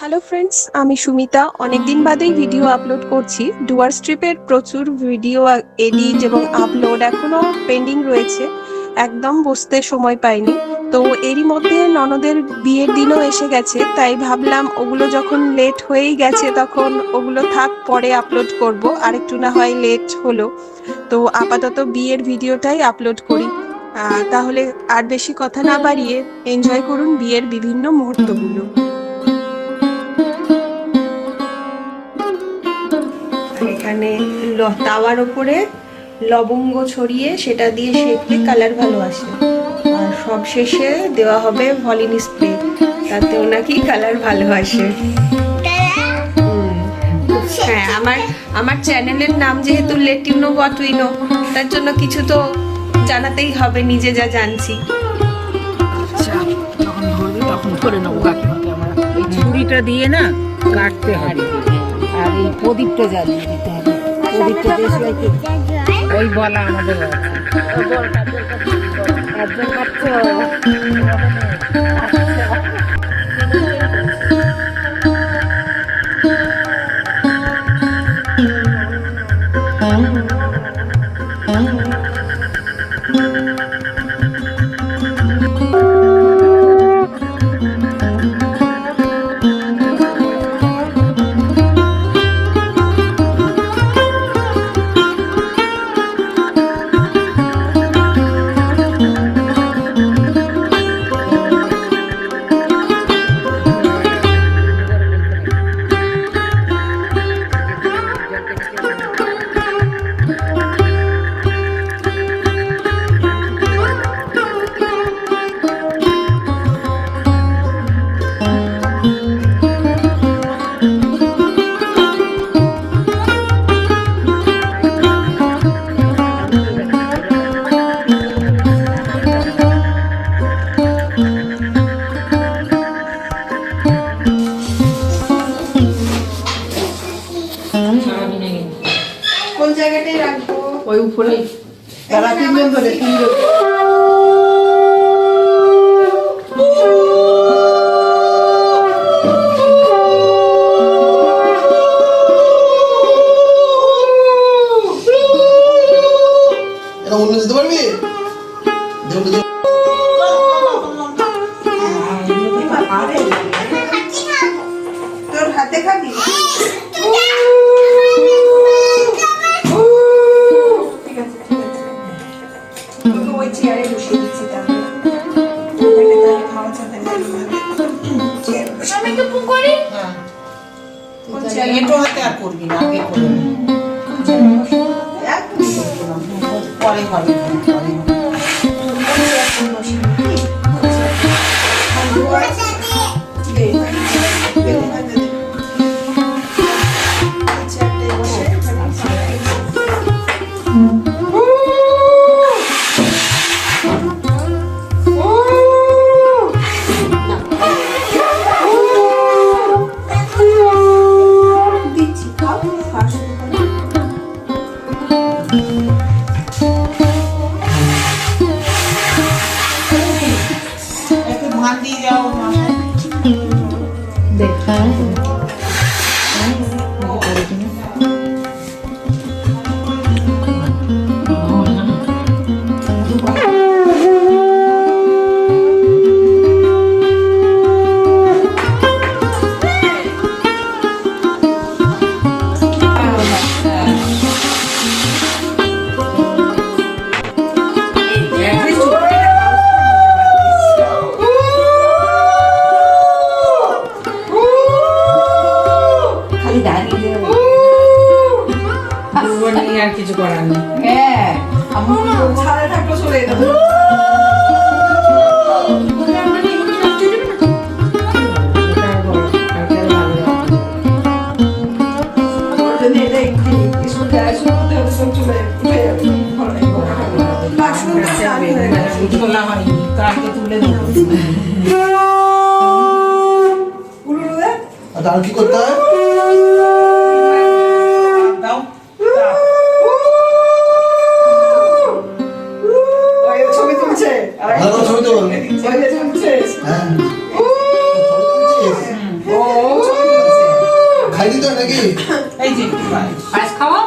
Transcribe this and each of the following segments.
Hello friends, আমি সুমিতা। অনেকদিন বাদেই ভিডিও আপলোড করছি। ডুয়ার্স ট্রিপের প্রচুর ভিডিও এডিট এবং আপলোড এখনো পেন্ডিং রয়েছে, একদম বসতে সময় পাইনি। তো এরই মধ্যে ননদের বিয়ের দিনও এসে গেছে, তাই ভাবলাম ওগুলো যখন লেট হয়েই গেছে তখন ওগুলো থাক, পরে আপলোড করব, আরেকটু না হয় লেট হলো। তো আপাতত বিয়ের ভিডিওটাই আপলোড করি। তাহলে আর বেশি কথা না বাড়িয়ে এনজয় করুন বিয়ের বিভিন্ন মুহূর্তগুলো। এখানে তাওয়ার ওপরে লবঙ্গ ছড়িয়ে সেটা দিয়ে সেঁকলে কালার ভালো আসে, আর সব শেষে দেওয়া হবে ভলিনি স্প্রে, তাতেও নাকি কালার ভালো আসে। হ্যাঁ, আমার চ্যানেলের নাম যেহেতু let you know what we know, তার জন্য কিছু তো জানাতেই হবে, নিজে যা জানছি। আচ্ছা, যখন ধরবি তখন ধরে নেবো কাকিমাকে আমরা। এই ছুরিটা দিয়ে না কাটতে হবে, আর এই প্রদীপটা জ্বালিয়ে দিতে হবে। প্রদীপটা দেশলাই ওই বলা আমাদের আছে। একজন কাটছে কোন জায়গাটায় রাখবো? ওই উপরে তারা তিনজন ধরে তিনজন। দিতে পারবি? তোর হাতে খাবি? ঠিক আছে, তোকে ওই চেয়ারে বসিয়ে দিচ্ছি, তাহলে খাওয়া চলতে এটো হাতে আর করবি না, আগে করে নে। পরে হবে, পরে হবে। একটু ধান দিয়ে যাও দেখ। আর কিছু করার নেই। হ্যাঁ, ছাড়া থাকলো চলে যেত। আর কি করতে হয়? ছবি তুলছে, ছবি তো ছবি তুলছে। হ্যাঁ, ও খাই দিতে হয় নাকি? এই যে একটু পায়েস। পায়েস খাওয়া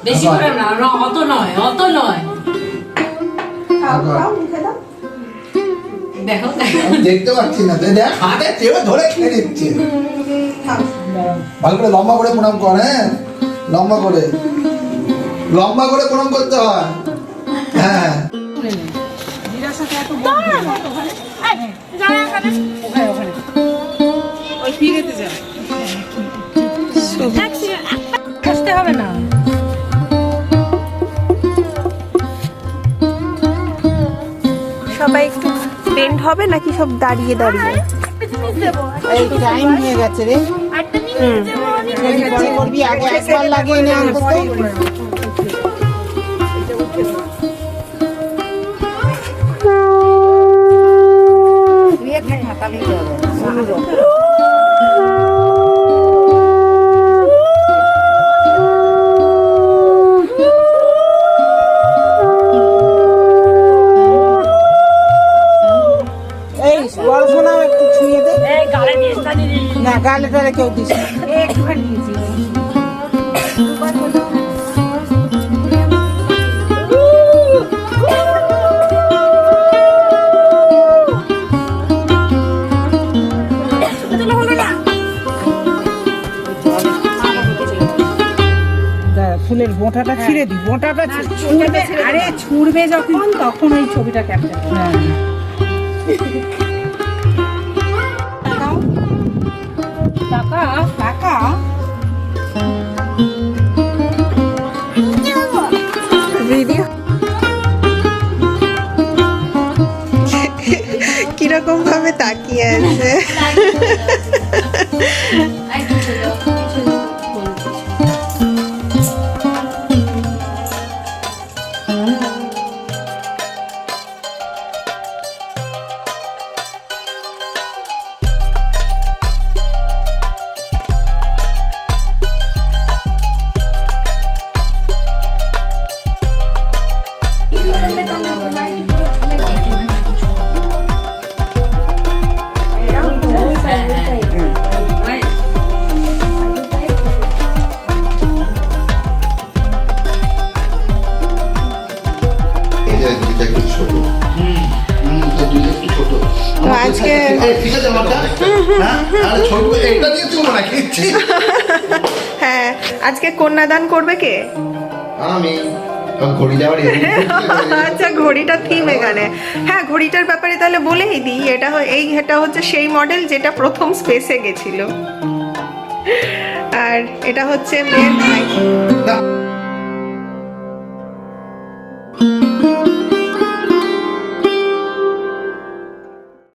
বেশি করে না, অত নয়, অত নয়। খাও খাও মুখে দাও। দেখো আমি দেখতে পাচ্ছি না, দেখ হাতে চেপে ধরে খেয়ে নিচ্ছে। খাও। ভালো করে লম্বা করে প্রণাম কর, হ্যাঁ লম্বা করে প্রণাম করতে হয়। হ্যাঁ জিরার সাথে এত বন্ধু। ওখানে ওখানে ওই ফিরেতে যাবে। আসতে হবে না। সবাই একটু বেন্ড হবে নাকি সব দাঁড়িয়ে দাঁড়িয়ে? এই টাইম হয়ে গেছে রে। পরে করবি, আগে একবার লাগিয়ে নে অন্তত। এই বড় শোনাও একটু ছুঁয়ে দে। না গালে টালে কেউ দিস না। একটুখানি দিয়েছি। ফুলের বোঁটাটা ছিঁড়ে দি, বোঁটাটা ছুঁড়বে। আরে ছুঁড়বে যখন তখন ওই ছবিটা ক্যাপচার হ্যাঁ। টাকা টাকা ভিডিও কিরকম ভাবে তাকিয়ে আছে। তো আজকে ঠিক আছে মাথা, হ্যাঁ আর ছোট এটা দিয়ে তুমি না খেয়েছি। হ্যাঁ আজকে কন্যাদান করবে কে? আমি ঘড়ি যাওয়ার আচ্ছা ঘড়িটা থিম এখানে। হ্যাঁ ঘড়িটার ব্যাপারে তাহলে বলেই দিই, এটা হচ্ছে সেই মডেল যেটা প্রথম স্পেসে গেছিল, আর এটা হচ্ছে মেয়ের ভাই। না